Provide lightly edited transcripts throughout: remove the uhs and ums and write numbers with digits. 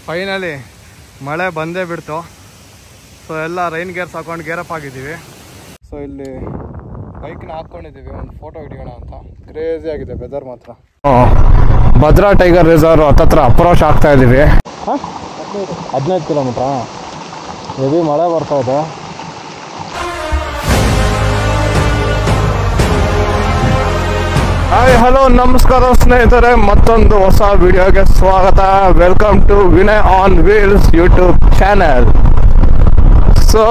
Finally ಮಳೆ ಬಂದೇ ಬಿಡ್ತು. ಸೊ ಎಲ್ಲ ರೈನ್ ಗೇರ್ಸ್ ಹಾಕೊಂಡು ಗೇರಪ್ ಆಗಿದ್ದೀವಿ. ಸೊ ಇಲ್ಲಿ ಬೈಕ್ನ ಹಾಕ್ಕೊಂಡಿದ್ದೀವಿ, ಒಂದು ಫೋಟೋ ಹಿಡಿಯೋಣ ಅಂತ. ಕ್ರೇಜಿ ಆಗಿದೆ ವೆದರ್ ಮಾತ್ರ. ಭದ್ರಾ ಟೈಗರ್ ರಿಸರ್ವ್ ಹತ್ತತ್ರ ಅಪ್ರೋಚ್ ಆಗ್ತಾ ಇದ್ದೀವಿ. 15 ಕಿಲೋಮೀಟ್ರಾ. ಹೆವಿ ಮಳೆ ಬರ್ತಾ ಇದೆ. ಹಾಯ್ ಹಲೋ ನಮಸ್ಕಾರ ಸ್ನೇಹಿತರೆ, ಮತ್ತೊಂದು ಹೊಸ ವಿಡಿಯೋಗೆ ಸ್ವಾಗತ. Welcome to Vinay on wheels YouTube channel. So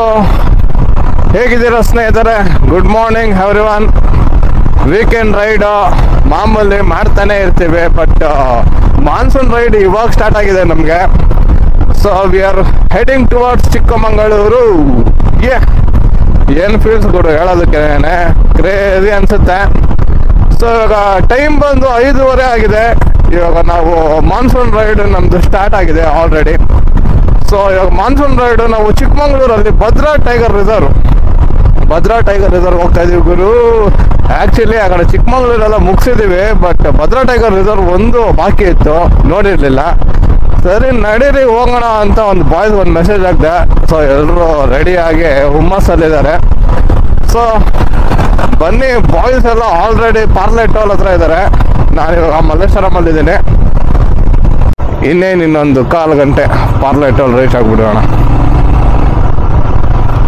ಹೇಗಿದ್ದೀರಾ ಸ್ನೇಹಿತರೆ? Good morning everyone. Weekend ride ಮಾಮೂಲಿ ಮಾಡ್ತಾನೆ ಇರ್ತೀವಿ, ಬಟ್ ಮಾನ್ಸೂನ್ ರೈಡ್ ಇವಾಗ ಸ್ಟಾರ್ಟ್ ಆಗಿದೆ ನಮಗೆ. So we are heading towards Chikkamagaluru. ಏನು ಫೀಲ್ಸ್ ಕೂಡ ಹೇಳೋದಕ್ಕೆ ಕ್ರೇಜಿ ಅನ್ಸುತ್ತೆ. ಸೊ ಇವಾಗ ಟೈಮ್ ಬಂದು 5:15 ಆಗಿದೆ. ಇವಾಗ ನಾವು ಮಾನ್ಸೂನ್ ರೈಡ್ ನಮ್ದು ಸ್ಟಾರ್ಟ್ ಆಗಿದೆ ಆಲ್ರೆಡಿ. ಸೊ ಇವಾಗ ಮಾನ್ಸೂನ್ ರೈಡ್ ನಾವು ಚಿಕ್ಕಮಗಳೂರಲ್ಲಿ ಭದ್ರಾ ಟೈಗರ್ ರಿಸರ್ವ್ ಹೋಗ್ತಾ ಇದೀವಿ ಗುರು. ಆಕ್ಚುಲಿ ಆ ಕಡೆ ಚಿಕ್ಕಮಗಳೂರೆಲ್ಲ ಮುಗಿಸಿದೀವಿ, ಬಟ್ ಭದ್ರಾ ಟೈಗರ್ ರಿಸರ್ವ್ ಒಂದು ಬಾಕಿ ಇತ್ತು, ನೋಡಿರ್ಲಿಲ್ಲ. ಸರಿ ನಡೀರಿ ಹೋಗೋಣ ಅಂತ ಒಂದು ಬಾಯ್ಸ್ ಒಂದು ಮೆಸೇಜ್ ಹಾಕಿದೆ. ಸೊ ಎಲ್ಲರೂ ರೆಡಿಯಾಗಿ ಹುಮ್ಮಸ್ಸಲ್ಲಿದ್ದಾರೆ. ಸೊ ಬನ್ನಿ, ಬಾಯ್ಸ್ ಎಲ್ಲ ಆಲ್ರೆಡಿ ಪಾರ್ಲೆ ಟೋಲ್ ಹತ್ರ ಇದ್ದಾರೆ. ನಾನಿವಾಗ ಮಲ್ಲೇಶ್ವರಮಲ್ಲಿದ್ದೀನಿ. ಇನ್ನೊಂದು 1/4 ಗಂಟೆ ಪಾರ್ಲೆ ಟೋಲ್ ರೀಚ್ ಆಗಿಬಿಡೋಣ.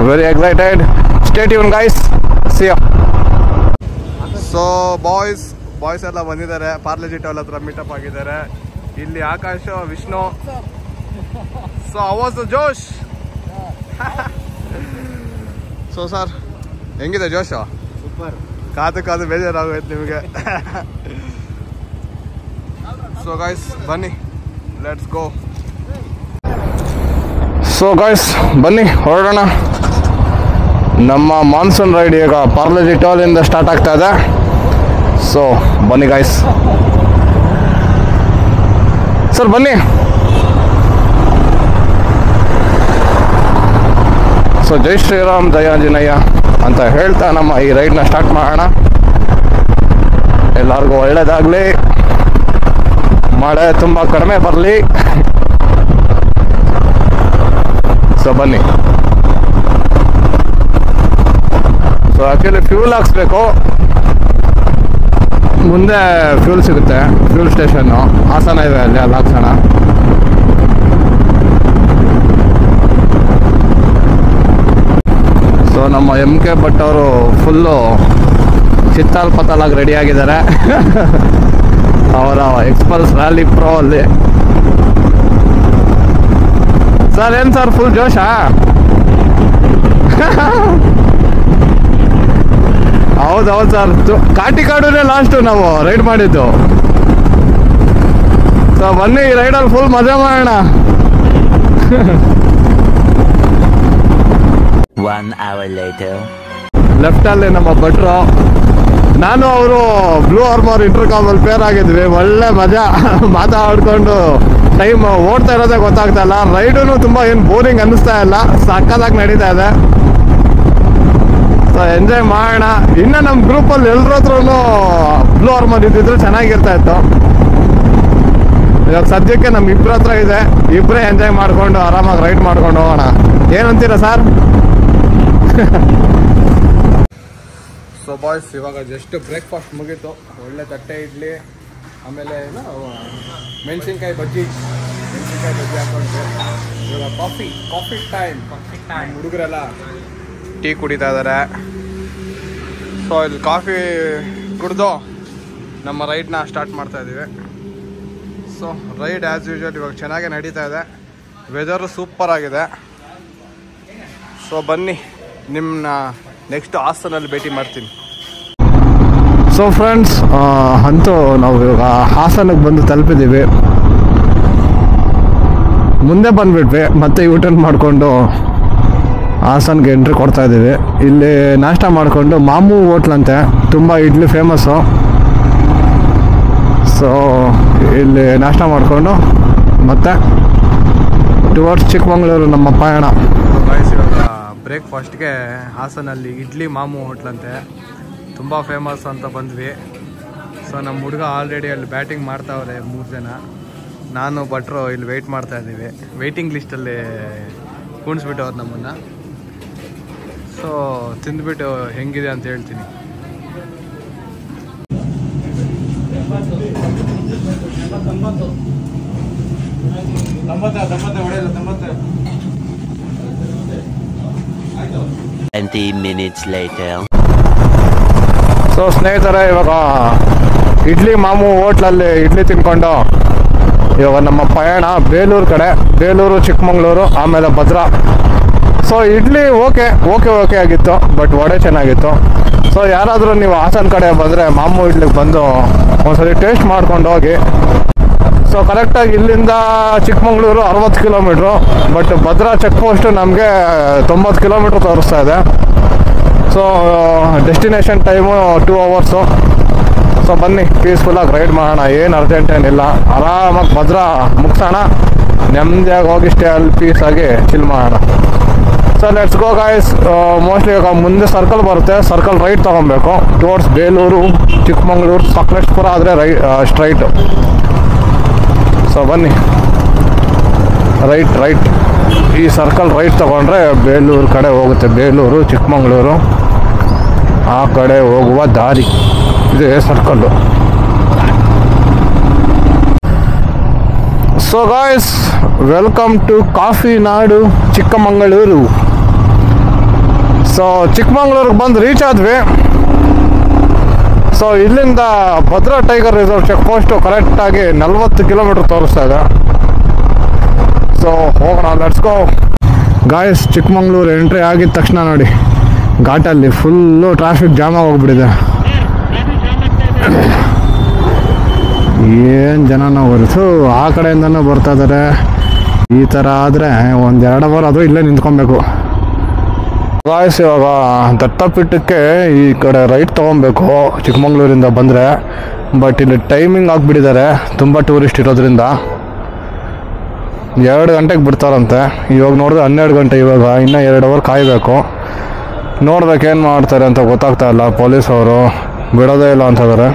Very excited. Stay tuned guys, see you. So boys ಎಲ್ಲ ಬಂದಿದ್ದಾರೆ, ಪಾರ್ಲೆಜಿ ಟೋಲ್ ಹತ್ರ ಮೀಟಪ್ ಆಗಿದ್ದಾರೆ. ಇಲ್ಲಿ ಆಕಾಶ್, ವಿಷ್ಣು. ಸೊ ಅವಾಜ್ ಜೋಶ್. ಸೊ ಸರ್ ಹೆಂಗಿದೆ ಜೋಶ್? ಸೂಪರ್. ಕಾದು ಬೇಜಾರಾಗೋಯ್ತು ನಿಮಗೆ. ಸೊ ಗೈಸ್ ಬನ್ನಿ, ಲೆಟ್ಸ್ ಗೋ. ಸೊ ಗೈಸ್ ಬನ್ನಿ ಹೊರಡೋಣ. ನಮ್ಮ ಮಾನ್ಸೂನ್ ರೈಡ್ ಈಗ ಪಾರ್ಲೆಜಿ ಟೋಲಿಂದ ಸ್ಟಾರ್ಟ್ ಆಗ್ತಾ ಇದೆ. ಸೊ ಬನ್ನಿ ಗೈಸ್. ಸರ್ ಬನ್ನಿ. ಸೊ ಜೈ ಶ್ರೀರಾಮ್ ಜಯ ಆಂಜನೇಯ ಅಂತ ಹೇಳ್ತಾ ನಮ್ಮ ಈ ರೈಡ್ನ ಸ್ಟಾರ್ಟ್ ಮಾಡೋಣ. ಎಲ್ಲರಿಗೂ ಒಳ್ಳೇದಾಗಲಿ, ಮಳೆ ತುಂಬ ಕಡಿಮೆ ಬರಲಿ. ಸೊ ಬನ್ನಿ. ಸೊ ಆ್ಯಕ್ಚುಲಿ ಫ್ಯೂಲ್ ಹಾಕ್ಸ್ಬೇಕು, ಮುಂದೆ ಫ್ಯೂಲ್ ಸಿಗುತ್ತೆ. ಫ್ಯೂಲ್ ಸ್ಟೇಷನ್ನು ಹಾಸನ ಇದೆ, ಅಲ್ಲಿ ಹಾಕ್ಸೋಣ. ಸೊ ನಮ್ಮ MK ಭಟ್ ಅವರು ಫುಲ್ಲು ಚಿತ್ತಾಲ್ ಪತಾಲಾಗಿ ರೆಡಿ ಆಗಿದ್ದಾರೆ. ಅವರ ಎಕ್ಸ್ಪಲ್ಸ್ ರ್ಯಾಲಿ ಪ್ರೋ ಅಲ್ಲಿ. ಸರ್ ಏನು ಸರ್ ಫುಲ್ ಜೋಶಾ? ಹೌದು ಸರ್. ಕಾಟಿಕಾಡುನೇ ಲಾಸ್ಟು ನಾವು ರೈಡ್ ಮಾಡಿದ್ದು. ಸೊ ಬನ್ನಿ, ಈ ರೈಡಲ್ಲಿ ಫುಲ್ ಮಜಾ ಮಾಡೋಣ. 1 hour later. ಲೆಫ್ಟಲ್ಲಿ ನಮ್ಮ ಭಟ್ರು, ನಾನು ಅವರು ಬ್ಲೂ ಆರ್ಮರ್ ಇಂಟರ್ಕಾಮಲ್ಲಿ ಪೇರ್ ಆಗಿದ್ವಿ. ಒಳ್ಳೆ ಮಜಾ ಮಾತಾಡ್ಕೊಂಡು ಟೈಮ್ ಓಡ್ತಾ ಇರೋದೇ ಗೊತ್ತಾಗ್ತಾ ಇಲ್ಲ. ರೈಡೂ ತುಂಬ ಏನು ಬೋರಿಂಗ್ ಅನ್ನಿಸ್ತಾ ಇಲ್ಲ, ಸಕ್ಕತ್ತಾಗಿ ನಡೀತಾ ಇದೆ. ಸೊ ಎಂಜಾಯ್ ಮಾಡೋಣ. ಇನ್ನು ನಮ್ಮ ಗ್ರೂಪಲ್ಲಿ ಎಲ್ಲರ ಹತ್ರನೂ ಬ್ಲೂ ಆರ್ಮರ್ ಇದ್ದಿದ್ರು ಚೆನ್ನಾಗಿರ್ತಾ ಇತ್ತು. ಇವಾಗ ಸದ್ಯಕ್ಕೆ ನಮ್ಮ ಇಬ್ಬರ ಹತ್ರ ಇದೆ. ಇಬ್ಬರೇ ಎಂಜಾಯ್ ಮಾಡಿಕೊಂಡು ಆರಾಮಾಗಿ ರೈಡ್ ಮಾಡ್ಕೊಂಡು ಹೋಗೋಣ. ಏನಂತೀರಾ ಸರ್? ಸೊ ಬಾಯ್ಸ್ ಇವಾಗ ಜಸ್ಟ್ ಬ್ರೇಕ್ಫಾಸ್ಟ್ ಮುಗೀತು. ಒಳ್ಳೆ ತಟ್ಟೆ ಇಡ್ಲಿ, ಆಮೇಲೆ ಮೆಣಸಿನ್ಕಾಯಿ ಬಜ್ಜಿ ಹಾಕೊಂಡ್ರೆ. ಇವಾಗ ಕಾಫಿ ಟೈಮ್. ಹುಡುಗರೆಲ್ಲ ಟೀ ಕುಡಿತಾ ಇದ್ದಾರೆ. ಸೊ ಇಲ್ಲಿ ಕಾಫಿ ಕುಡಿದು ನಮ್ಮ ರೈಡ್ನ ಸ್ಟಾರ್ಟ್ ಮಾಡ್ತಾ ಇದ್ದೀವಿ. ಸೊ ರೈಡ್ ಆ್ಯಸ್ ಯೂಶುವಲ್ ಇವಾಗ ಚೆನ್ನಾಗೇ ನಡೀತಾ ಇದೆ. ವೆದರು ಸೂಪರ್ ಆಗಿದೆ. ಸೊ ಬನ್ನಿ, ನಿಮ್ಮನ್ನ ನೆಕ್ಸ್ಟ್ ಹಾಸನಲ್ಲಿ ಭೇಟಿ ಮಾಡ್ತೀನಿ. ಸೊ ಫ್ರೆಂಡ್ಸ್, ಅಂತೂ ನಾವು ಇವಾಗ ಹಾಸನಕ್ಕೆ ಬಂದು ತಲುಪಿದ್ದೀವಿ. ಮುಂದೆ ಬಂದುಬಿಟ್ವಿ, ಮತ್ತೆ ಯೂಟರ್ನ್ ಮಾಡಿಕೊಂಡು ಹಾಸನ್ಗೆ ಎಂಟ್ರಿ ಕೊಡ್ತಾ ಇದ್ದೀವಿ. ಇಲ್ಲಿ ನಾಷ್ಟ ಮಾಡಿಕೊಂಡು ಮಾಮು ಹೋಟ್ಲಂತೆ, ತುಂಬ ಇಡ್ಲಿ ಫೇಮಸ್ಸು. ಸೊ ಇಲ್ಲಿ ನಾಷ್ಟ ಮಾಡಿಕೊಂಡು ಮತ್ತೆ ಟುವರ್ಡ್ಸ್ ಚಿಕ್ಕಮಗಳೂರು ನಮ್ಮ ಪಯಣ. ಇವಾಗ ಬ್ರೇಕ್ಫಾಸ್ಟ್ಗೆ ಹಾಸನಲ್ಲಿ ಇಡ್ಲಿ ಮಾಮು ಹೋಟ್ಲಂತೆ, ತುಂಬ ಫೇಮಸ್ ಅಂತ ಬಂದ್ವಿ. ಸೊ ನಮ್ಮ ಹುಡುಗ ಆಲ್ರೆಡಿ ಅಲ್ಲಿ ಬ್ಯಾಟಿಂಗ್ ಮಾಡ್ತಾವ್ರೆ 3 ಜನ. ನಾನು ಭಟ್ರು ಇಲ್ಲಿ ವೆಯ್ಟ್ ಮಾಡ್ತಾ ಇದ್ದೀವಿ. ವೆಯ್ಟಿಂಗ್ ಲಿಸ್ಟಲ್ಲಿ ಕೂಣಿಸ್ಬಿಟ್ಟು ಅವ್ರು ನಮ್ಮನ್ನು. ಸೊ ತಿಂದ್ಬಿಟ್ಟು ಹೆಂಗಿದೆ ಅಂತ ಹೇಳ್ತೀನಿ. minutes later. ಸೊ ಸ್ನೇಹಿತರೆ, ಇವಾಗ ಇಡ್ಲಿ ಮಾಮು ಹೋಟ್ಲಲ್ಲಿ ಇಡ್ಲಿ ತಿನ್ಕೊಂಡು ಇವಾಗ ನಮ್ಮ ಪಯಣ ಬೇಲೂರು ಕಡೆ, ಬೇಲೂರು, ಚಿಕ್ಕಮಂಗ್ಳೂರು, ಆಮೇಲೆ ಭದ್ರಾ. ಸೊ ಇಡ್ಲಿ ಓಕೆ ಆಗಿತ್ತು, ಬಟ್ ವಡೆ ಚೆನ್ನಾಗಿತ್ತು. ಸೊ ಯಾರಾದರೂ ನೀವು ಹಾಸನ ಕಡೆ ಬಂದರೆ ಮಾಮು ಇಡ್ಲಿಗೆ ಬಂದು ಒಂದ್ಸರಿ ಟೇಸ್ಟ್ ಮಾಡ್ಕೊಂಡು ಹೋಗಿ. ಸೊ ಕರೆಕ್ಟಾಗಿ ಇಲ್ಲಿಂದ Chikkamagaluru 60 kilometre, but Bhadra check post ನಮಗೆ 90 ಕಿಲೋಮೀಟ್ರ್ ತೋರಿಸ್ತಾ ಇದೆ. So destination time 2 hours. So ಬನ್ನಿ ಪೀಸ್ಫುಲ್ಲಾಗಿ ರೈಡ್ ಮಾಡೋಣ, ಏನು ಅರ್ಜೆಂಟ್ ಏನಿಲ್ಲ, ಆರಾಮಾಗಿ ಭದ್ರಾ ಮುಗಿಸೋಣ, ನೆಮ್ಮದಿಯಾಗಿ ಹೋಗಿ ಸ್ಟೇ ಅಲ್ಲಿ ಪೀಸಾಗಿ ಚಿಲ್ ಮಾಡೋಣ. So let's go guys. Mostly ಇವಾಗ ಮುಂದೆ ಸರ್ಕಲ್ ಬರುತ್ತೆ, ಸರ್ಕಲ್ ರೈಟ್ ತೊಗೊಬೇಕು ಟುವರ್ಡ್ಸ್ ಬೇಲೂರು, ಚಿಕ್ಕಮಂಗ್ಳೂರು, ಸಕಲೇಶ್ಪುರ ಆದರೆ ಸ್ಟ್ರೈಟು. ಸೊ ಬನ್ನಿ, ರೈಟ್ ಈ ಸರ್ಕಲ್ ರೈಟ್ ತೊಗೊಂಡ್ರೆ ಬೇಲೂರು ಕಡೆ ಹೋಗುತ್ತೆ. ಬೇಲೂರು, ಚಿಕ್ಕಮಂಗ್ಳೂರು ಆ ಕಡೆ ಹೋಗುವ ದಾರಿ ಇದೆ circle. So guys, welcome to coffee ನಾಡು ಚಿಕ್ಕಮಂಗಳೂರು. ಸೊ ಚಿಕ್ಕಮಂಗ್ಳೂರಿಗೆ ಬಂದು ರೀಚ್ ಆದ್ವಿ. ಸೊ ಇಲ್ಲಿಂದ Bhadra tiger reserve check post ಕರೆಕ್ಟಾಗಿ 40 ಕಿಲೋಮೀಟ್ರ್ ತೋರಿಸ್ತಾ ಇದೆ. ಸೊ ಹೋಗೋಣ, let's go guys. Chikkamagaluru entry ಆಗಿದ ತಕ್ಷಣ ನೋಡಿ, ಘಾಟಲ್ಲಿ ಫುಲ್ಲು ಟ್ರಾಫಿಕ್ ಜಾಮ್ ಆಗೋಗ್ಬಿಟ್ಟಿದೆ. ಏನು ಜನನ ಹೊರತು ಆ ಕಡೆಯಿಂದನೂ ಬರ್ತಾ ಇದ್ದಾರೆ. ಈ ಥರ ಆದರೆ 1-2 ಅವರ್ ಅದು ಇಲ್ಲೇ ನಿಂತ್ಕೊಬೇಕು. ಗಾಯ್ಸ್, ಇವಾಗ ದತ್ತಪೀಠಕ್ಕೆ ಈ ಕಡೆ ರೈಟ್ ತೊಗೊಬೇಕು ಚಿಕ್ಕಮಂಗ್ಳೂರಿಂದ ಬಂದರೆ, ಬಟ್ ಇಲ್ಲಿ ಟೈಮಿಂಗ್ ಆಗಿಬಿಟ್ಟಿದ್ದಾರೆ ತುಂಬ ಟೂರಿಸ್ಟ್ ಇರೋದ್ರಿಂದ. 2 ಗಂಟೆಗೆ ಬಿಡ್ತಾರಂತೆ. ಇವಾಗ ನೋಡಿದ್ರೆ 12 ಗಂಟೆ, ಇವಾಗ ಇನ್ನೂ 2 ಅವರ್ ಕಾಯಬೇಕು. ನೋಡ್ಬೇಕೇನು ಮಾಡ್ತಾರೆ ಅಂತ ಗೊತ್ತಾಗ್ತಾ ಇಲ್ಲ. ಪೊಲೀಸವರು ಬಿಡೋದೇ ಇಲ್ಲ ಅಂತಿದ್ದಾರೆ.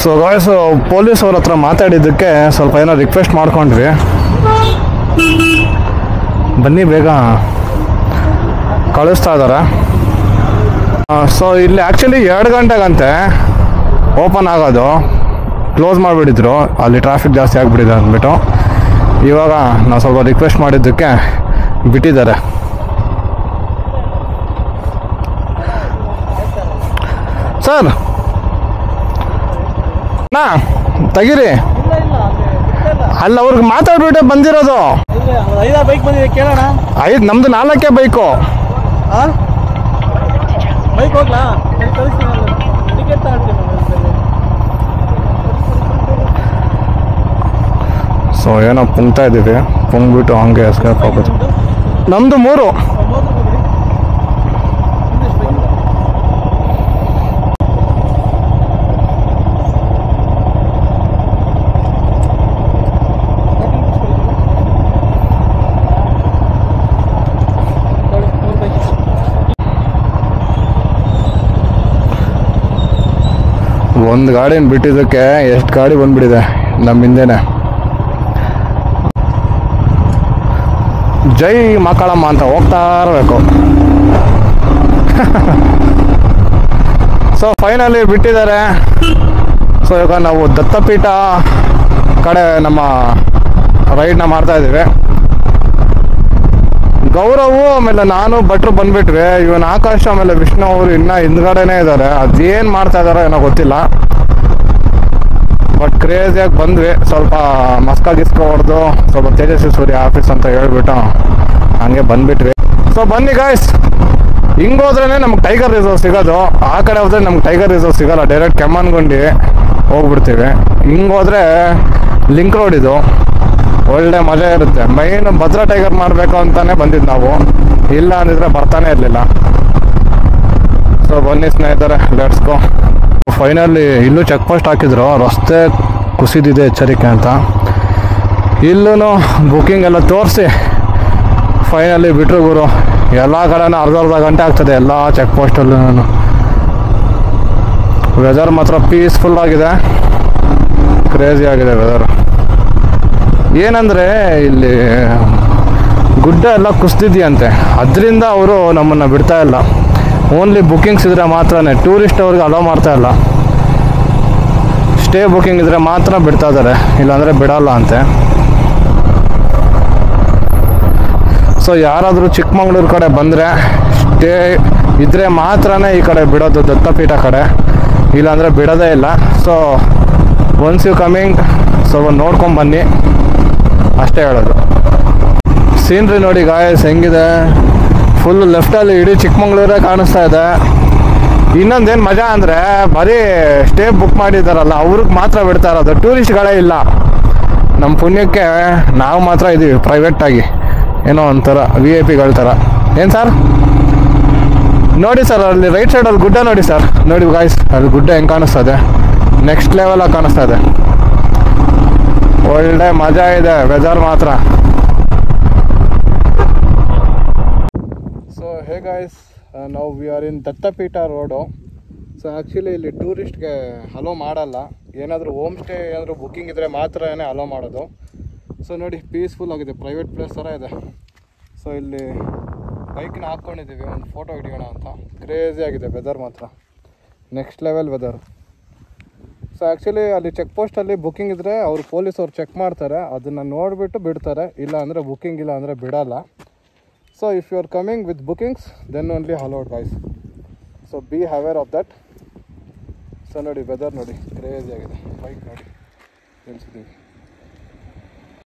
ಸೊ ಗಾಯ್ಸ್, ಪೊಲೀಸವ್ರ ಹತ್ರ ಮಾತಾಡಿದ್ದಕ್ಕೆ ಸ್ವಲ್ಪ ಏನೋ ರಿಕ್ವೆಸ್ಟ್ ಮಾಡ್ಕೊಂಡ್ವಿ, ಬನ್ನಿ ಬೇಗ ಕಳಿಸ್ತಾ ಇದ್ದಾರೆ. ಸೊ ಇಲ್ಲಿ ಆ್ಯಕ್ಚುಲಿ 2 ಗಂಟೆಗಂತೆ ಓಪನ್ ಆಗೋದು, ಕ್ಲೋಸ್ ಮಾಡಿಬಿಟ್ಟಿದ್ರು, ಅಲ್ಲಿ ಟ್ರಾಫಿಕ್ ಜಾಸ್ತಿ ಆಗಿಬಿಟ್ಟಿದೆ ಅಂದ್ಬಿಟ್ಟು. ಇವಾಗ ನಾವು ಸ್ವಲ್ಪ ರಿಕ್ವೆಸ್ಟ್ ಮಾಡಿದ್ದಕ್ಕೆ ಬಿಟ್ಟಿದ್ದಾರೆ. ಸರ್ ನಾ ತೆಗೀರಿ, ಅಲ್ಲ ಅವ್ರಿಗೆ ಮಾತಾಡ್ಬಿಟ್ಟೆ ಬಂದಿರೋದು. 5 ಬೈಕ್ ಬಂದಿದೆ, ಕೇಳೋಣ. 5 ನಮ್ದು 4 ಬೈಕು. ಬೈಕ್ ಹೋಗ್ಲಾ? ಟಿಕೆಟ್ ತಗೊಳ್ತೀನಿ. ಸೊ ಏನೋ ಪುಂಗ್ತಾ ಇದ್ದೀವಿ, ಪುಂಗ್ಬಿಟ್ಟು ಹಂಗೆ ಎಸ್ಕೇಪ್ ಆಗೋದು. ನಮ್ಮದು 3. ಒಂದು ಗಾಡಿನ ಬಿಟ್ಟಿದ್ದಕ್ಕೆ ಎಷ್ಟು ಗಾಡಿ ಬಂದ್ಬಿಟ್ಟಿದೆ ನಮ್ಮ ಹಿಂದೆನೆ. ಜೈ ಮಕ್ಕಳಮ್ಮ ಅಂತ ಹೋಗ್ತಾ ಇರಬೇಕು. ಸೊ ಫೈನಲಿ ಬಿಟ್ಟಿದ್ದಾರೆ. ಸೊ ಇವಾಗ ನಾವು ದತ್ತಪೀಠ ಕಡೆ ನಮ್ಮ ರೈಡ್ನ ಮಾಡ್ತಾಯಿದ್ದೀವಿ. ಗೌರವು ಆಮೇಲೆ ನಾನು ಭಟ್ರು ಬಂದ್ಬಿಟ್ವಿ. ಇವನ್ ಆಕಾಶ ಆಮೇಲೆ ವಿಷ್ಣು ಅವರು ಇನ್ನೂ ಹಿಂದ್ಗಡೆನೇ ಇದ್ದಾರೆ. ಅದೇನು ಮಾಡ್ತಾ ಇದಾರೋ ಏನೋ ಗೊತ್ತಿಲ್ಲ, ಬಟ್ ಕ್ರೇಜಿಯಾಗಿ ಬಂದ್ವಿ. ಸ್ವಲ್ಪ ಮಸ್ಕ ಗಿಸ್ಕ ಹೊಡೆದು ಸ್ವಲ್ಪ ತೇಜಸ್ವಿ ಸೂರ್ಯ ಆಫೀಸ್ ಅಂತ ಹೇಳ್ಬಿಟ್ಟು ಹಂಗೆ ಬಂದ್ಬಿಟ್ವಿ. ಸೊ ಬನ್ನಿ ಗಾಯ್ಸ್, ಹಿಂಗೋದ್ರೇ ನಮ್ಗೆ ಟೈಗರ್ ರಿಸರ್ವ್ ಸಿಗೋದು. ಆ ಕಡೆ ಹೋದ್ರೆ ನಮ್ಗೆ ಟೈಗರ್ ರಿಸರ್ವ್ ಸಿಗೋಲ್ಲ, ಡೈರೆಕ್ಟ್ ಕೆಮ್ಮನ್ಗುಂಡಿ ಹೋಗ್ಬಿಡ್ತೀವಿ. ಹಿಂಗೋದ್ರೆ ಲಿಂಕ್ ರೋಡ್ ಇದು, ಒಳ್ಳೆ ಮಜಾ ಇರುತ್ತೆ. ಮೈನ್ ಭದ್ರಾ ಟೈಗರ್ ಮಾಡಬೇಕು ಅಂತಾನೆ ಬಂದಿದ್ದು ನಾವು, ಇಲ್ಲ ಅಂದಿದ್ರೆ ಬರ್ತಾನೆ ಇರಲಿಲ್ಲ. ಸೊ ಬನ್ನಿ ಸ್ನೇಹಿತರೆ, ಲೆಟ್ಸ್ ಗೋ. ಫೈನಲಿ ಇಲ್ಲೂ ಚೆಕ್ ಪೋಸ್ಟ್ ಹಾಕಿದ್ರು, ರಸ್ತೆ ಕುಸಿದಿದೆ ಎಚ್ಚರಿಕೆ ಅಂತ. ಇಲ್ಲೂ ಬುಕ್ಕಿಂಗ್ ಎಲ್ಲ ತೋರಿಸಿ ಫೈನಲಿ ಬಿಟ್ರು ಗುರು. ಎಲ್ಲ ಕಡೆನೂ ಅರ್ಧ ಗಂಟೆ ಆಗ್ತದೆ ಎಲ್ಲ ಚೆಕ್ ಪೋಸ್ಟಲ್ಲೂ. ವೆದರ್ ಮಾತ್ರ ಪೀಸ್ಫುಲ್ ಆಗಿದೆ. ಕ್ರೇಜಿ ಆಗಿದೆ ವೆದರ್. ಏನಂದರೆ ಇಲ್ಲಿ ಗುಡ್ಡ ಎಲ್ಲ ಕುಸ್ದಿದೆಯಂತೆ, ಅದರಿಂದ ಅವರು ನಮ್ಮನ್ನು ಬಿಡ್ತಾ ಇಲ್ಲ. ಓನ್ಲಿ ಬುಕ್ಕಿಂಗ್ಸ್ ಇದ್ದರೆ ಮಾತ್ರನೇ, ಟೂರಿಸ್ಟ್ ಅವ್ರಿಗೆ ಅಲೋ ಮಾಡ್ತಾ ಇಲ್ಲ. ಸ್ಟೇ ಬುಕ್ಕಿಂಗ್ ಇದ್ದರೆ ಮಾತ್ರ ಬಿಡ್ತಾ ಇದ್ದಾರೆ, ಇಲ್ಲಾಂದರೆ ಬಿಡಲ್ಲ ಅಂತೆ. ಸೊ ಯಾರಾದರೂ ಚಿಕ್ಕಮಂಗ್ಳೂರು ಕಡೆ ಬಂದರೆ ಸ್ಟೇ ಇದ್ದರೆ ಮಾತ್ರನೇ ಈ ಕಡೆ ಬಿಡೋದು, ದತ್ತಪೀಠ ಕಡೆ, ಇಲ್ಲಾಂದರೆ ಬಿಡೋದೇ ಇಲ್ಲ. So once you coming, so ನೋಡ್ಕೊಂಬನ್ನಿ ಅಷ್ಟೇ ಹೇಳೋದು. ಸೀನ್ರಿ ನೋಡಿ ಗಾಯ್ಸ್ ಹೆಂಗಿದೆ, ಫುಲ್ ಲೆಫ್ಟಲ್ಲಿ ಇಡೀ ಚಿಕ್ಕಮಂಗ್ಳೂರೇ ಕಾಣಿಸ್ತಾ ಇದೆ. ಇನ್ನೊಂದೇನು ಮಜಾ ಅಂದರೆ ಬರೀ ಸ್ಟೇ ಬುಕ್ ಮಾಡಿದ್ದಾರಲ್ಲ ಅವ್ರಿಗೆ ಮಾತ್ರ ಬಿಡ್ತಾ ಇರೋದು, ಟೂರಿಸ್ಟ್ಗಳೇ ಇಲ್ಲ. ನಮ್ಮ ಪುಣ್ಯಕ್ಕೆ ನಾವು ಮಾತ್ರ ಇದ್ದೀವಿ ಪ್ರೈವೇಟಾಗಿ, ಏನೋ ಒಂಥರ VIP ಗಳ ಥರ. ಏನು ಸರ್ ನೋಡಿ ಸರ್, ಅಲ್ಲಿ ರೈಟ್ ಸೈಡಲ್ಲಿ ಗುಡ್ಡ ನೋಡಿ ಸರ್, ನೋಡಿ ಗಾಯ್ಸ್ ಅಲ್ಲಿ ಗುಡ್ಡ ಹೆಂಗೆ ಕಾಣಿಸ್ತಾ ಇದೆ, ನೆಕ್ಸ್ಟ್ ಲೆವೆಲಾಗಿ ಕಾಣಿಸ್ತಾ ಇದೆ. ಒಳ್ಳೆ ಮಜಾ ಇದೆ ವೆದರ್ ಮಾತ್ರ. ಸೊ ಹೇ ಗಾಯ್ಸ್, ನಾವು we are in Dattapeetha road. So actually ಇಲ್ಲಿ ಟೂರಿಸ್ಟ್ಗೆ ಅಲೋ ಮಾಡಲ್ಲ, ಏನಾದರೂ ಹೋಮ್ ಸ್ಟೇ ಏನಾದರೂ ಬುಕ್ಕಿಂಗ್ ಇದ್ದರೆ ಮಾತ್ರ ಅಲೋ ಮಾಡೋದು. ಸೊ ನೋಡಿ ಪೀಸ್ಫುಲ್ ಆಗಿದೆ, ಪ್ರೈವೇಟ್ ಪ್ಲೇಸ್ ಥರ ಇದೆ. ಸೊ ಇಲ್ಲಿ ಬೈಕ್ನ ಹಾಕ್ಕೊಂಡಿದ್ದೀವಿ, ಒಂದು ಫೋಟೋ ಹಿಡಿಯೋಣ ಅಂತ. ಕ್ರೇಜಿ ಆಗಿದೆ ವೆದರ್ ಮಾತ್ರ, next level weather. So actually ಅಲ್ಲಿ ಚೆಕ್ ಪೋಸ್ಟಲ್ಲಿ ಬುಕ್ಕಿಂಗ್ ಇದ್ದರೆ ಅವರು ಪೊಲೀಸವ್ರು ಚೆಕ್ ಮಾಡ್ತಾರೆ, ಅದನ್ನು ನೋಡಿಬಿಟ್ಟು ಬಿಡ್ತಾರೆ, ಇಲ್ಲ ಅಂದರೆ ಬುಕ್ಕಿಂಗ್ ಇಲ್ಲ ಅಂದರೆ ಬಿಡಲ್ಲ. So if you are coming with bookings then only allowed guys. So be aware of that. So ನೋಡಿ ವೆದರ್ ನೋಡಿ ಕ್ರೇಜಿ ಆಗಿದೆ, ಬೈಕ್ ನೋಡಿ ನಿಲ್ಸಿದ್ದೀವಿ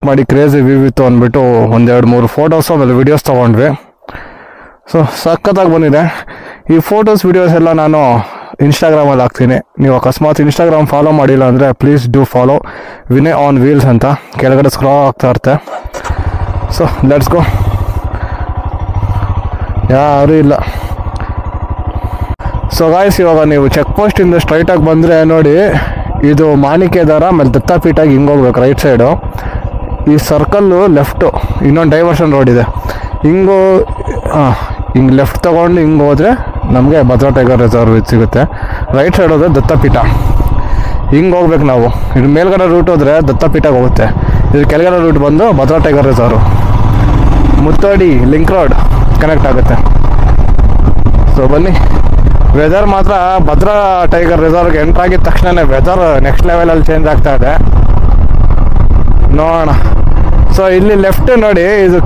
ಮಾಡಿ ಕ್ರೇಜಿ ವ್ಯೂ ಇತ್ತು ಅಂದ್ಬಿಟ್ಟು ಒಂದೆರಡು ಮೂರು ಫೋಟೋಸ್ ಆಮೇಲೆ ವಿಡಿಯೋಸ್ ತೊಗೊಂಡ್ವಿ. ಸೊ ಸಖತ್ತಾಗಿ ಬಂದಿದೆ. ಈ ಫೋಟೋಸ್ ವಿಡಿಯೋಸ್ ಎಲ್ಲ ನಾನು ಇನ್ಸ್ಟಾಗ್ರಾಮಲ್ಲಿ ಹಾಕ್ತೀನಿ. ನೀವು ಅಕಸ್ಮಾತ್ ಇನ್ಸ್ಟಾಗ್ರಾಮ್ ಫಾಲೋ ಮಾಡಿಲ್ಲ ಅಂದರೆ please do follow Vinay on wheels ಅಂತ, ಕೆಳಗಡೆ ಸ್ಕ್ರಾಲ್ ಆಗ್ತಾ ಇರುತ್ತೆ. So let's go. ಯಾರೂ ಇಲ್ಲ. ಸೊ ಗಾಯ್ಸ್ ಇವಾಗ ನೀವು ಚೆಕ್ ಪೋಸ್ಟಿಂದ ಸ್ಟ್ರೈಟಾಗಿ ಬಂದರೆ ನೋಡಿ, ಇದು ಮಾಣಿಕ್ಯದಾರ ಆಮೇಲೆ ದತ್ತಪೀಠಾಗಿ ಹಿಂಗೆ ಹೋಗ್ಬೇಕು ರೈಟ್ ಸೈಡು. ಈ ಸರ್ಕಲ್ಲು ಲೆಫ್ಟು ಇನ್ನೊಂದು ಡೈವರ್ಷನ್ ರೋಡ್ ಇದೆ, ಹಿಂಗೆ ಲೆಫ್ಟ್ ತೊಗೊಂಡು ಹಿಂಗೆ ಹೋದರೆ ನಮಗೆ ಭದ್ರಾ ಟೈಗರ್ ರಿಸರ್ವ್ ಇದು ಸಿಗುತ್ತೆ. ರೈಟ್ ಸೈಡ್ ಹೋದರೆ ದತ್ತಪೀಠ, ಹಿಂಗೆ ಹೋಗ್ಬೇಕು ನಾವು. ಇದು ಮೇಲ್ಗಡೆ ರೂಟ್ ಹೋದರೆ ದತ್ತಪೀಠಕ್ಕೆ ಹೋಗುತ್ತೆ, ಇದು ಕೆಳಗಡೆ ರೂಟ್ ಬಂದು Bhadra tiger reserve, Muthodi link road connect ಆಗುತ್ತೆ. ಸೊ ಬನ್ನಿ. ವೆದರ್ ಮಾತ್ರ ಭದ್ರಾ ಟೈಗರ್ ರಿಸರ್ವ್ಗೆ ಎಂಟ್ರಾಗಿದ್ದ ತಕ್ಷಣ ವೆದರ್ ನೆಕ್ಸ್ಟ್ ಲೆವೆಲಲ್ಲಿ ಚೇಂಜ್ ಆಗ್ತಾ ಇದೆ, ನೋಡೋಣ. ಸೊ ಇಲ್ಲಿ ಲೆಫ್ಟ್ ನೋಡಿ, ಇದು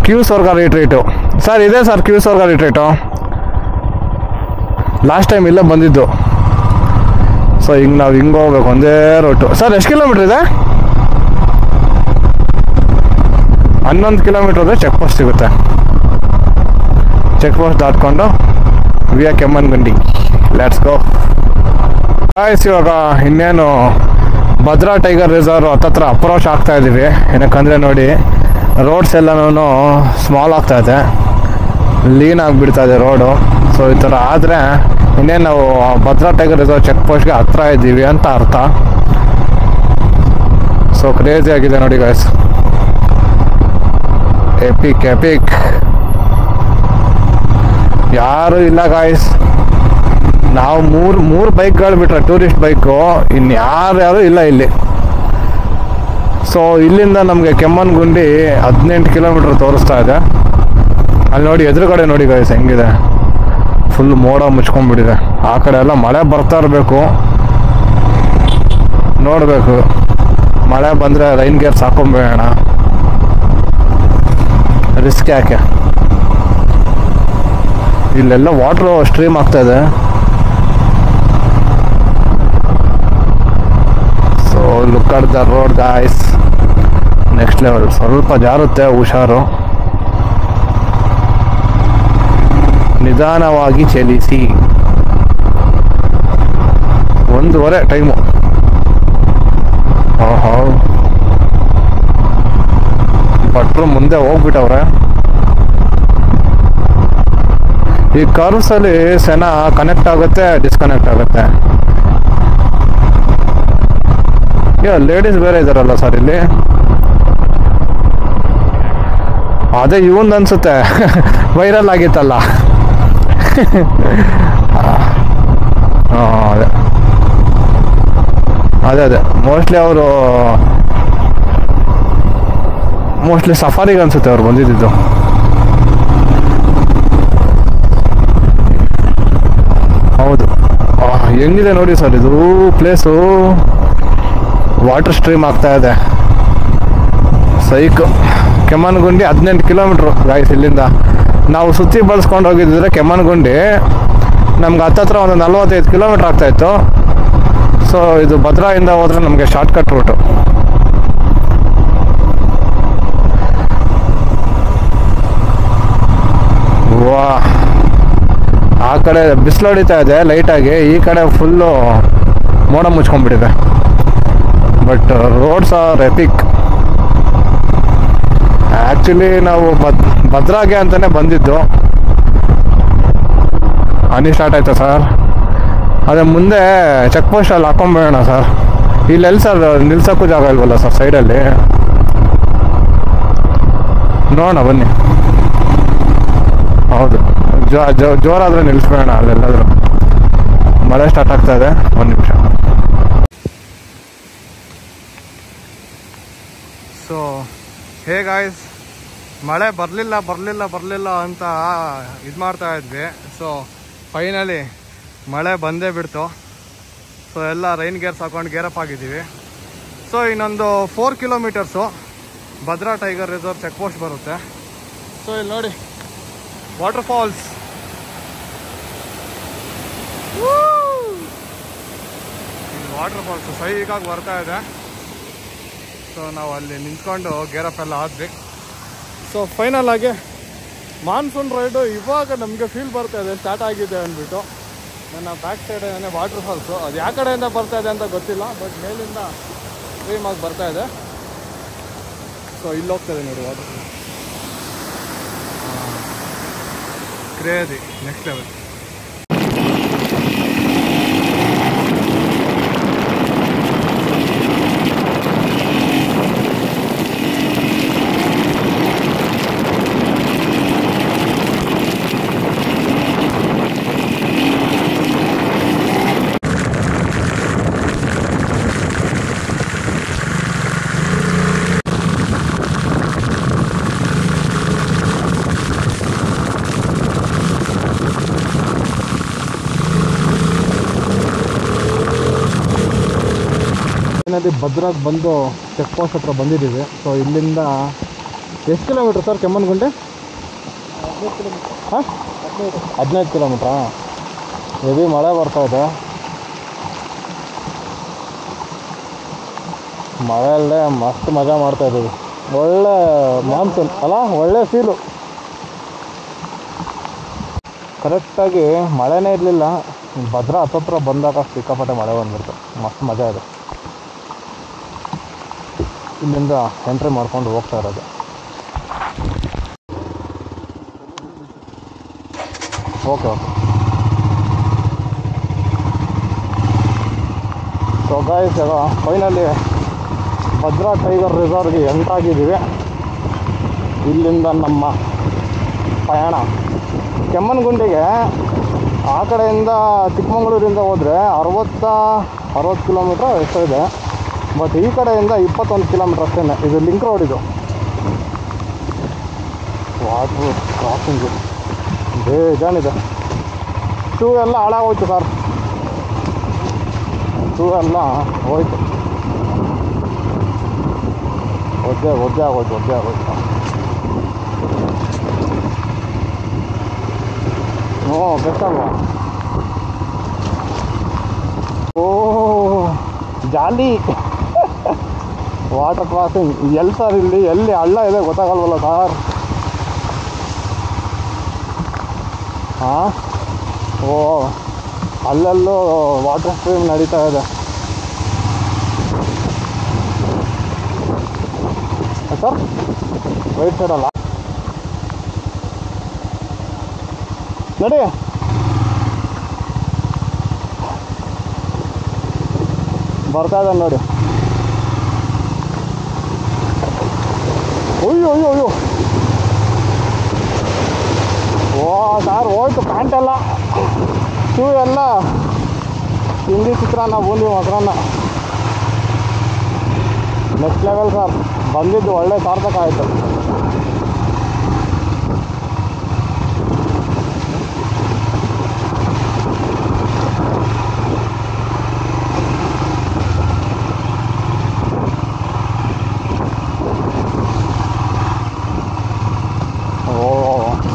ಕ್ಯೂ ಸ್ವರ್ಗ ರಿಟ್ರೀಟು ಸರ್, ಇದೆ ಸರ್ ಕ್ಯೂ ಸ್ವರ್ಗ ರಿಟ್ರೀಟು, ಲಾಸ್ಟ್ ಟೈಮ್ ಇಲ್ಲೇ ಬಂದಿದ್ದು. ಸೊ ಹಿಂಗೆ ನಾವು ಹಿಂಗೆ ಹೋಗ್ಬೇಕು, ಒಂದೇ ರೋಟು. ಸರ್ ಎಷ್ಟು ಕಿಲೋಮೀಟ್ರ್ ಇದೆ? 11 ಕಿಲೋಮೀಟ್ರ್ ಹೋದರೆ ಚೆಕ್ ಪೋಸ್ಟ್ ಸಿಗುತ್ತೆ. ಚೆಕ್ ಪೋಸ್ಟ್ ದಾಟ್ಕೊಂಡು via Kemmangundi, let's go guys. ಇವಾಗ ಇನ್ನೇನು ಭದ್ರಾ ಟೈಗರ್ ರಿಸರ್ವ್ ಹತ್ತತ್ರ ಅಪ್ರೋಚ್ ಆಗ್ತಾ ಇದ್ದೀವಿ. ಏನಕ್ಕಂದರೆ ನೋಡಿ ರೋಡ್ಸ್ ಎಲ್ಲನೂ ಸ್ಮಾಲ್ ಆಗ್ತಾ ಇದೆ, ಲೀನ್ ಆಗಿಬಿಡ್ತಾ ಇದೆ ರೋಡು. ಸೊ ಈ ಥರ ಆದರೆ ಇನ್ನೇನು ನಾವು ಭದ್ರಾ ಟೈಗರ್ ರಿಸರ್ವ್ ಚೆಕ್ ಪೋಸ್ಟ್ಗೆ ಹತ್ರ ಇದ್ದೀವಿ ಅಂತ ಅರ್ಥ. ಸೊ ಕ್ರೇಜಿ ಆಗಿದೆ ನೋಡಿ ಗಾಯ್ಸ್, ಎಪಿಕ್ ಎಪಿಕ್. ಯಾರು ಇಲ್ಲ ಗಾಯ್ಸ್, ನಾವು ಮೂರು ಬೈಕ್ಗಳು ಬಿಟ್ರೆ ಟೂರಿಸ್ಟ್ ಬೈಕು, ಇನ್ಯಾರು ಇಲ್ಲ ಇಲ್ಲಿ. ಸೊ ಇಲ್ಲಿಂದ ನಮಗೆ ಕೆಮ್ಮನ್ಗುಂಡಿ 18 ಕಿಲೋಮೀಟ್ರ್ ತೋರಿಸ್ತಾ ಇದೆ. ಅಲ್ಲಿ ನೋಡಿ ಎದುರುಗಡೆ ನೋಡಿ ಗಾಯ್ಸ್ ಹೆಂಗಿದೆ, ಫುಲ್ ಮೋಡ ಮುಚ್ಕೊಂಡ್ಬಿಟ್ಟಿದೆ. ಆ ಕಡೆ ಎಲ್ಲ ಮಳೆ ಬರ್ತಾ ಇರಬೇಕು, ನೋಡಬೇಕು. ಮಳೆ ಬಂದರೆ ರೈನ್ ಗೇರ್ಸ್ ಹಾಕೊಂಬೇಡ, ರಿಸ್ಕ್ ಯಾಕೆ. ಇಲ್ಲೆಲ್ಲ ವಾಟ್ರು ಸ್ಟ್ರೀಮ್ ಆಗ್ತಾ ಇದೆ. So look at the road guys, next level. ಸ್ವಲ್ಪ ಜಾರುತ್ತೆ, ಹುಷಾರು, ನಿಧಾನವಾಗಿ ಚಲಿಸಿ. 1:15 ಟೈಮು. ಓಹೋ, ಭಟ್ರು ಮುಂದೆ ಹೋಗ್ಬಿಟ್ಟವ್ರೆ. ಈ ಕರ್ವ್ಸಲ್ಲಿ ಸೆನಾ ಕನೆಕ್ಟ್ ಆಗುತ್ತೆ, ಡಿಸ್ಕನೆಕ್ಟ್ ಆಗುತ್ತೆ. ಲೇಡೀಸ್ ಬೇರೆ ಇದಾರಲ್ಲ ಸರ್ ಇಲ್ಲಿ. ಅದೇ ಇವಂದು ಅನ್ಸುತ್ತೆ, ವೈರಲ್ ಆಗಿತ್ತಲ್ಲ. ಅದೇ ಅದೇ ಮೋಸ್ಟ್ಲಿ ಸಫಾರಿಗೆ ಅನ್ಸುತ್ತೆ ಅವ್ರು ಬಂದಿದ್ದು. ಹೌದು, ಹೆಂಗಿದೆ ನೋಡಿ ಸರ್ ಇದು ಪ್ಲೇಸು. ವಾಟರ್ ಸ್ಟ್ರೀಮ್ ಆಗ್ತಾ ಇದೆ. ಸೈಕ್ ಕೆಮ್ಮಣ್ಣುಗುಂಡಿ 18 ಕಿಲೋಮೀಟ್ರು ಗಾಯ್ಸ್ ಇಲ್ಲಿಂದ. ನಾವು ಸುತ್ತಿ ಬಳಸ್ಕೊಂಡು ಹೋಗಿದ್ದಿದ್ರೆ ಕೆಮ್ಮಣ್ಣುಗುಂಡಿ ನಮ್ಗೆ ಹತ್ತತ್ರ ಒಂದು 45 ಕಿಲೋಮೀಟ್ರ್ ಆಗ್ತಾಯಿತ್ತು. ಸೊ ಇದು ಭದ್ರಾಯಿಂದ ಹೋದರೆ ನಮಗೆ ಶಾರ್ಟ್ಕಟ್ ರೂಟು. ವಾ, ಆ ಕಡೆ ಬಿಸಿಲು ಹೊಡಿತಾ ಇದೆ ಲೈಟಾಗಿ, ಈ ಕಡೆ ಫುಲ್ಲು ಮೋಡ ಮುಚ್ಕೊಂಡ್ಬಿಟ್ಟಿದೆ. But roads are epic. Actually ನಾವು ಭದ್ರಾಗೆ ಅಂತಲೇ ಬಂದಿದ್ದು. ಹನಿ ಸ್ಟಾರ್ಟ್ ಆಯ್ತಾ ಸರ್? ಅದೇ ಮುಂದೆ ಚೆಕ್ ಪೋಸ್ಟಲ್ಲಿ ಹಾಕೊಂಡ್ಬಿಡೋಣ ಸರ್. ಇಲ್ಲೆಲ್ಲಿ ಸರ್ ನಿಲ್ಸೋಕ್ಕೂ ಜಾಗ ಇಲ್ವಲ್ಲ ಸರ್ ಸೈಡಲ್ಲಿ? ನೋಡೋಣ ಬನ್ನಿ. ಹೌದು, ಜೋರಾದರೆ ನಿಲ್ಲಿಸ್ಬೇಡ ಅಲ್ಲೆಲ್ಲಾದರೂ. ಮಳೆ ಸ್ಟಾರ್ಟ್ ಆಗ್ತಾ ಇದೆ, ಒಂದು ನಿಮಿಷ. ಸೊ ಹೇ ಗಾಯ್ಸ್, ಮಳೆ ಬರಲಿಲ್ಲ ಅಂತ ಇದು ಮಾಡ್ತಾ ಇದ್ವಿ. ಸೊ ಫೈನಲಿ ಮಳೆ ಬಂದೇ ಬಿಡ್ತು. ಸೊ ಎಲ್ಲ ರೈನ್ ಗೇರ್ಸ್ ಹಾಕೊಂಡು ಗೇರಪ್ ಆಗಿದ್ದೀವಿ. ಸೊ ಇನ್ನೊಂದು 4 kilometres Bhadra tiger reserve check post ಬರುತ್ತೆ. ಸೊ ಇಲ್ಲಿ ನೋಡಿ ವಾಟರ್ ಫಾಲ್ಸ್. ವಾಟರ್ ಫಾಲ್ಸ್ ಸೈಗಾಗಿ ಬರ್ತಾ ಇದೆ. ಸೊ ನಾವು ಅಲ್ಲಿ ನಿಂತ್ಕೊಂಡು ಗೇರಪ್ ಎಲ್ಲ ಆದ್ವಿ. ಸೊ ಫೈನಲ್ ಆಗಿ ಮಾನ್ಸೂನ್ ರೈಡು ಇವಾಗ ನಮಗೆ ಫೀಲ್ ಬರ್ತಾ ಇದೆ ಸ್ಟಾರ್ಟ್ ಆಗಿದೆ ಅಂದ್ಬಿಟ್ಟು. ನನ್ನ ಬ್ಯಾಕ್ ಸೈಡ್ ಏನೇ ವಾಟರ್ ಫಾಲ್ಸು, ಅದು ಯಾವ ಕಡೆಯಿಂದ ಬರ್ತಾ ಇದೆ ಅಂತ ಗೊತ್ತಿಲ್ಲ, ಬಟ್ ಮೇಲಿಂದ ಸ್ಟ್ರೀಮ್ ಆಗಿ ಬರ್ತಾ ಇದೆ. ಸೊ ಇಲ್ಲಿ ಹೋಗ್ತಾ ಇದೆ ನೋಡಿ water falls. Crazy, next level. ಭದ್ರಾಗ ಬಂದು ಚೆಕ್ ಪೋಸ್ಟ್ ಹತ್ರ ಬಂದಿದ್ದೀವಿ. ಸೊ ಇಲ್ಲಿಂದ ಎಷ್ಟು ಕಿಲೋಮೀಟ್ರ್ ಸರ್ ಕೆಮ್ಮಣ್ಣುಗುಂಡಿ? 15 ಕಿಲೋಮೀಟ್ರಾ? ಹೆವಿ ಮಳೆ ಬರ್ತಾ ಇದೆ. ಮಳೆಯಲ್ಲೇ ಮಸ್ತ್ ಮಜಾ ಮಾಡ್ತಾ ಇದ್ದೀವಿ. ಒಳ್ಳೆ ಮಾನ್ಸೂನ್ ಅಲ್ಲ, ಒಳ್ಳೆ ಫೀಲು. ಕರೆಕ್ಟಾಗಿ ಮಳೆನೇ ಇರಲಿಲ್ಲ. ಭದ್ರಾ ಹತ್ತತ್ರ ಬಂದಾಗ ಸಿಕ್ಕಾಪಟ್ಟೆ ಮಳೆ ಬಂದ್ಬಿಡ್ತು. ಮಸ್ತ್ ಮಜಾ ಇದೆ. ಇಲ್ಲಿಂದ ಎಂಟ್ರಿ ಮಾಡ್ಕೊಂಡು ಹೋಗ್ತಾ ಇರೋದು. ಓಕೆ. ಸೊ ಗಾಯ್ಸ್, ಈಗ ಫೈನಲಿ ಭದ್ರಾ ಟೈಗರ್ ರಿಸರ್ವ್ಗೆ ಎಂಟ್ರಾಗಿದ್ದೀವಿ. ಇಲ್ಲಿಂದ ನಮ್ಮ ಪಯಣ ಕೆಮ್ಮಣ್ಣುಗುಂಡಿಗೆ ಆ ಕಡೆಯಿಂದ ಚಿಕ್ಕಮಗಳೂರಿಂದ ಹೋದರೆ 60 ಕಿಲೋಮೀಟ್ರ್ ಎಷ್ಟೋ ಇದೆ. ಬಟ್ ಈ ಕಡೆಯಿಂದ 21 ಕಿಲೋಮೀಟ್ರ್ ಅಷ್ಟೇ. ಇದು ಲಿಂಕ್ ರೋಡ್. ಇದು ವಾಟ್ರು ಕ್ರಾಸಿಂಗು ಬೇಜಾನಿದೆ. ಶೂ ಎಲ್ಲ ಹಾಳಾಗೋಯ್ತು ಸರ್, ಶೂ ಎಲ್ಲ ಹೋಯ್ತು, ಒದ್ದೆ ಆಗೋಯ್ತು. ಹ್ಞೂ, ಬೆಸ್ಟಲ್ವಾ? ಓ ಜಾಲಿ ವಾಟರ್ ಕ್ರಾಸಿಂಗ್. ಎಲ್ಲಿ ಸರ್ ಇಲ್ಲಿ ಎಲ್ಲಿ ಹಳ್ಳ ಇದೆ ಗೊತ್ತಾಗಲ್ವಲ್ಲ ಸರ್? ಹಾಂ, ಓ ಅಲ್ಲೆಲ್ಲೂ ವಾಟರ್ ಸ್ಟ್ರೀಮ್ ನಡೀತಾ ಇದೆ ಸರ್. ರೈಟ್ ಸೈಡಲ್ಲ ನಡಿ. ಬರ್ತಾ ಇದೆ ನೋಡಿ. ಅಯ್ಯೋ ಓ ಸರ್, ಹೋಯ್ತು ಪ್ಯಾಂಟೆಲ್ಲ, ಶೂ ಎಲ್ಲ. ತಿಂಡಿ ಚಿತ್ರಾನ್ನ, ಬೂಂದಿ ಮೊಸರನ್ನ. Next level sir. ಬಂದಿದ್ದು ಒಳ್ಳೆ ಸಾರ್ಥಕ ಆಯಿತು.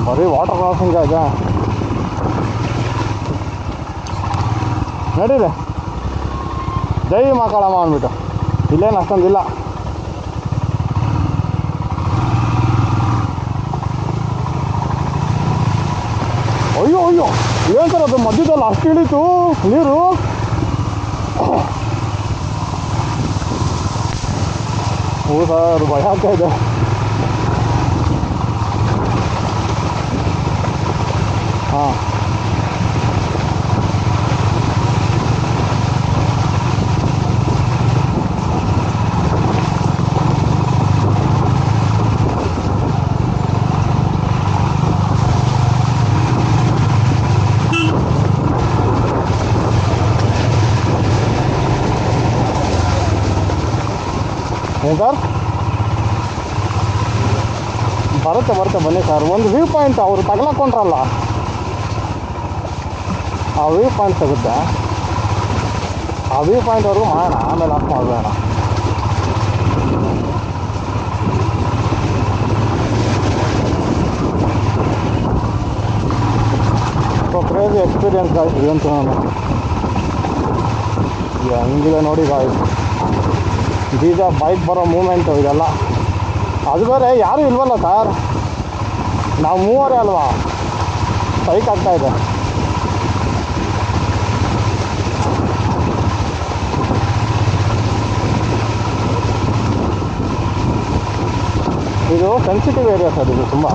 ಬರೀ ವಾಟರ್ ಕ್ರಾಸಿಂಗ್ ಇದೆ. ನಡೀರಿ ಜೈ ಮಕ್ಕಳಮ್ಮ ಅಂದ್ಬಿಟ್ಟು. ಇಲ್ಲೇನು ಅಷ್ಟೊಂದಿಲ್ಲ. ಅಯ್ಯೋ ಅಯ್ಯೋ ಏನು ಸರ್ ಅದು ಮಧ್ಯದಲ್ಲಿ ಅಷ್ಟು ಇಳೀತು ನೀರು. ಹ್ಞೂ ಸರ್ ಭಯ ಆಗ್ತಾ ಇದೆ. ಹಾಂ ಏನು ಸರ್ ಬರುತ್ತೆ ಬನ್ನಿ ಸರ್. ಒಂದು ವ್ಯೂ ಪಾಯಿಂಟ್ ಅವರು ತಗಲಾಕೊಂಡ್ರಲ್ಲ, ಆ ವ್ಯೂ ಪಾಯಿಂಟ್ ಸಿಗುತ್ತೆ. ಆ ವ್ಯೂ ಪಾಯಿಂಟ್ವರೆಗೂ ಮಾಡೋಣ, ಆಮೇಲೆ ಆಫ್ ಮಾಡಬೇಡ. ಸೊ ಕ್ರೇಜಿ ಎಕ್ಸ್ಪೀರಿಯನ್ಸ್ ಗಾಯ್ಸ್ ಇದಂತೂ. ನಾನು ಹಂಗಿದೆ ನೋಡಿ ಗಾಯ್ಸ್, ಬೀಜ ಬೈಕ್ ಬರೋ ಮೂಮೆಂಟು ಇದೆಲ್ಲ. ಅದು ಬೇರೆ ಯಾರೂ ಇಲ್ವಲ್ಲ ಸರ್, ನಾವು ಮೂವರೇ ಅಲ್ವಾ, ಬೈಕ್ ಆಗ್ತಾಯಿದೆ. ಇದು ಸೆನ್ಸಿಟಿವ್ ಏರಿಯಾ ಸರ್, ಇದು ತುಂಬ.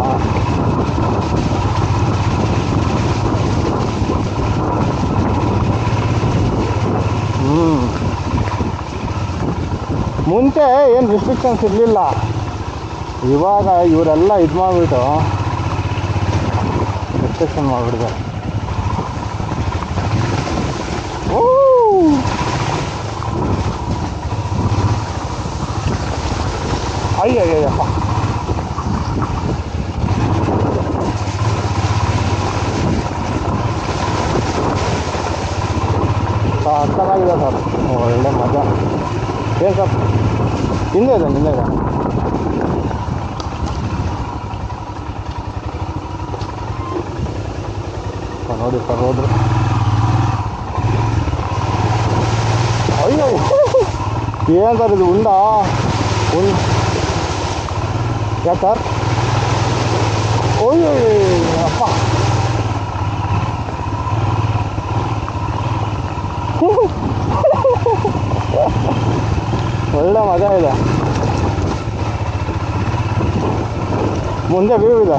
ಮುಂಚೆ ಏನು ರಿಸ್ಟ್ರಿಕ್ಷನ್ಸ್ ಇರಲಿಲ್ಲ, ಇವಾಗ ಇವರೆಲ್ಲ ಇದು ಮಾಡಿಬಿಟ್ಟು ರಿಸ್ಟ್ರಿಕ್ಷನ್ ಮಾಡಿಬಿಡ್ತಾರೆ. ಓ ಅಯ್ಯಯ್ಯಪ್ಪ, ಚೆನ್ನಾಗಿದೆ ಸರ್, ಒಳ್ಳೆ ಮಜಾ. ಏನು ಸರ್ ಹಿಂದೆ ಇದೆ ನೋಡಿ ಸರ್ ಹೋದ್ರು. ಅಯ್ಯೋ ಏನು ಸರ್ ಇದು ಉಂಡ ಯಾಕೆ ಸರ್? ಅಯ್ಯೋ ಅಪ್ಪ, ಒಳ್ಳೆ ಮಜಾ ಇದೆ. ಮುಂದೆ ವ್ಯೂ ಇದೆ.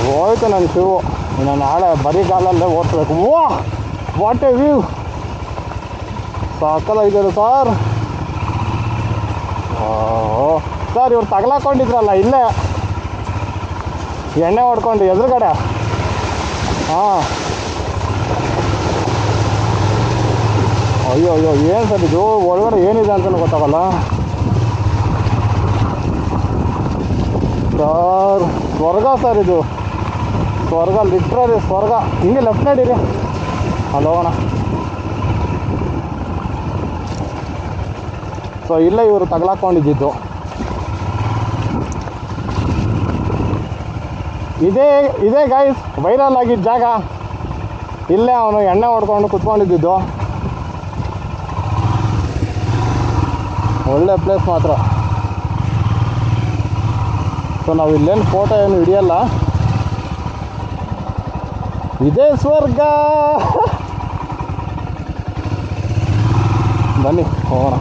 ಹೋಯ್ತು ನನ್ನ ಶಿವು, ಇನ್ನು ನಾಳೆ ಬರೀ ಕಾಲಲ್ಲೇ ಓಡಿಸ್ಬೇಕು. ವಾಟ್ ಎ ವ್ಯೂ, ಸಾಕಲಾಗಿದೆ ಸರ್. ಸರ್ ಇವ್ರು ತಗಲಾಕೊಂಡಿದ್ರಲ್ಲ ಇಲ್ಲೇ ಎಣ್ಣೆ ಹೊಡ್ಕೊಂಡು ಎದುರುಗಡೆ. ಹಾಂ ಅಯ್ಯೋ ಏನು ಸರ್ ಇದು, ಒಳಗಡೆ ಏನಿದೆ ಅಂತಲೂ ಗೊತ್ತಾಗಲ್ಲ ಸರ್. ಸ್ವರ್ಗ ಸರ್ ಇದು, ಸ್ವರ್ಗ, ಲಿಟ್ರಲಿ ಸ್ವರ್ಗ. ಹಿಂಗೆ ಲೆಫ್ಟ್ ನಡೀರಿ, ಅಲ್ಲಿ ಹೋಗೋಣ. ಸೊ ಇಲ್ಲೇ ಇವರು ತಗಲಾಕೊಂಡಿದ್ದು. ಇದೇ ಗೈಸ್ ವೈರಲ್ ಆಗಿದ್ದ ಜಾಗ. ಇಲ್ಲೇ ಅವನು ಎಣ್ಣೆ ಹೊಡ್ಕೊಂಡು ಕುತ್ಕೊಂಡಿದ್ದು. ಒಳ್ಳೆ ಪ್ಲೇಸ್ ಮಾತ್ರ. ಸೊ ನಾವು ಇಲ್ಲೇನು ಫೋಟೋ ಏನು ಹಿಡಿಯಲ್ಲ, ಇದೇ ಸ್ವರ್ಗ. ಬನ್ನಿ ಹೋಗೋಣ.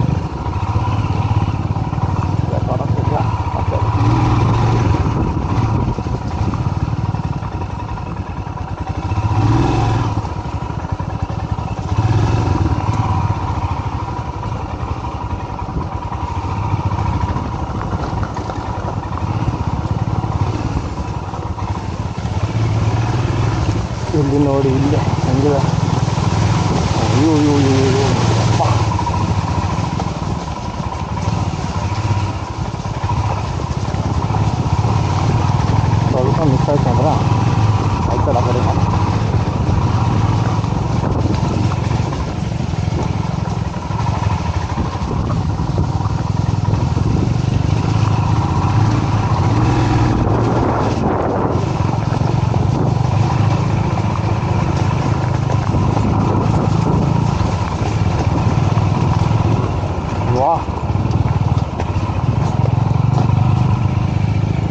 ಇಲ್ಲಿ ನೋಡಿ, ಇಲ್ಲಿ ಹೆಂಗಿದೆ. ಅಯ್ಯೋ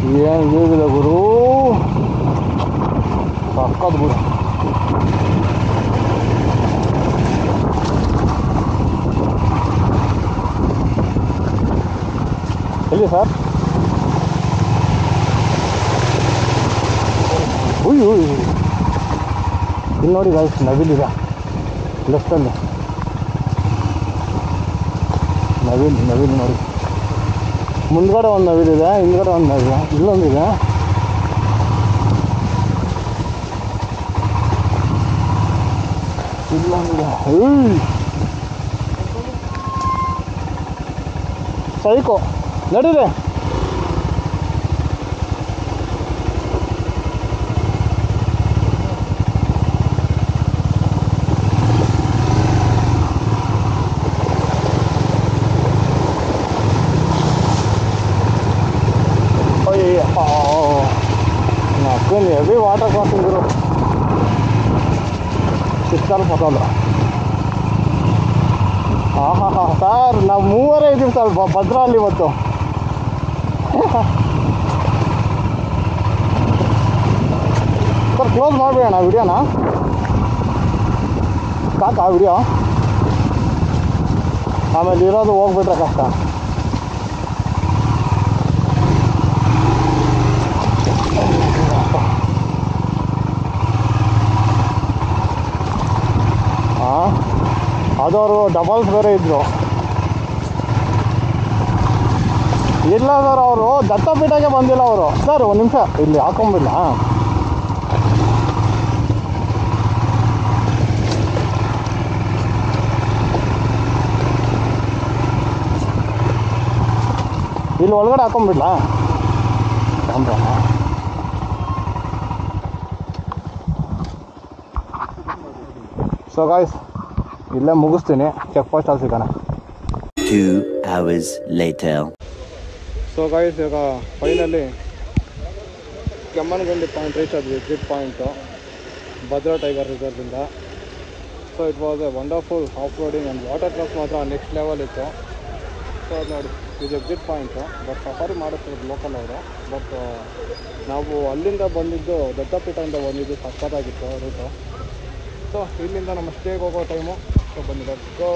ಏನು ವೀವಿದೆ ಗುರು, ಸಕ್ಕತ್ ಗುರು. ಎಲ್ಲಿ ಸರ್? ಉಯ್ಯು ಇಲ್ಲಿ ನೋಡಿ ಗಾಯ್ಸ್, ನವಿಲಿದೆ ಲೆಫ್ಟಲ್ಲಿ. ನವಿಲು ನೋಡಿ, ಮುಂದ್ಗಡೆ ಒಂದು ನವಿಲಿದೆ, ಹಿಂದ್ಗಡೆ ಒಂದು ನವಿಲು, ಇಲ್ಲೊಂದಿದೆ. ಇಲ್ಲೊಂದಿದೆ. ಸೈಕೋ ನಡೀರಿ. ಹೆವಿ ವಾಟರ್ ಕ್ರಾಸಿಂಗ್ ಇರು ಸಿಕ್ಕಾಲ್ ಪಕ್ಕಲ್ಲ. ಸರ್ ನಾವು ಮೂವರೇ ಇದ್ದೀವಿ ಸರ್ ಭದ್ರಲ್ಲಿ ಇವತ್ತು. ಸರ್ ಕ್ಲೋಸ್ ಮಾಡಿಬಿಡೋಣ ವಿಡಿಯೋನ, ಸಾಕಾ ವಿಡಿಯೋ? ಆಮೇಲೆ ಇರೋದು ಹೋಗ್ಬಿಟ್ರೆ ಕಷ್ಟ. ಅದವರು ಡಬಲ್ಸ್ ಬೇರೆ ಇದ್ದರು. ಇಲ್ಲ ಸರ್, ಅವರು ದತ್ತಪೀಠಕ್ಕೆ ಬಂದಿಲ್ಲ ಅವರು. ಸರ್ ಒಂದು ನಿಮಿಷ ಇಲ್ಲಿ ಹಾಕೊಂಬಿಲ್ಲ. ಇಲ್ಲಿ ಒಳಗಡೆ ಹಾಕೊಂಬಿಡ್ಲಾ? ಸೊ ಗಾಯ್ಸ್, ಇಲ್ಲೇ ಮುಗಿಸ್ತೀನಿ, ಚೆಕ್ ಪೋಸ್ಟ್ ಅಲ್ಲಿ ಸಿಗೋಣ. 2 hours later. ಸೊ ಗಾಯ್ಸ್, ಇವಾಗ ಫೈನಲಿ ಕೆಮ್ಮನಗುಂಡಿ ಪಾಯಿಂಟ್ ರೀಚ್ ಆದ್ವಿ, ಎಕ್ಸಿಟ್ ಪಾಯಿಂಟು ಭದ್ರಾ ಟೈಗರ್ ರಿಸರ್ವಿಂದ. So it was a wonderful off roading and water cross ಮಾತ್ರ ನೆಕ್ಸ್ಟ್ ಲೆವೆಲ್ ಇತ್ತು. ಸೊ ಅದು ನೋಡಿ, ಇದು ಎಕ್ಸಿಟ್ ಪಾಯಿಂಟು. ಬಟ್ ಸಫಾರಿ ಮಾಡಿಸ್ತಿರೋದು ಲೋಕಲ್ ಅವರು. ಬಟ್ ನಾವು ಅಲ್ಲಿಂದ ಬಂದಿದ್ದು, ದತ್ತಪೀಠದಿಂದ ಬಂದಿದ್ದು ಸಕ್ಕತ್ತಾಗಿತ್ತು ರೂಟು. ಸೊ ಇಲ್ಲಿಂದ ನಮ್ಮ ಸ್ಟೇಗೆ ಹೋಗೋ ಟೈಮು. ಸೊ ಬನ್ನಿ, ಲೆಟ್ಸ್ ಗೋ.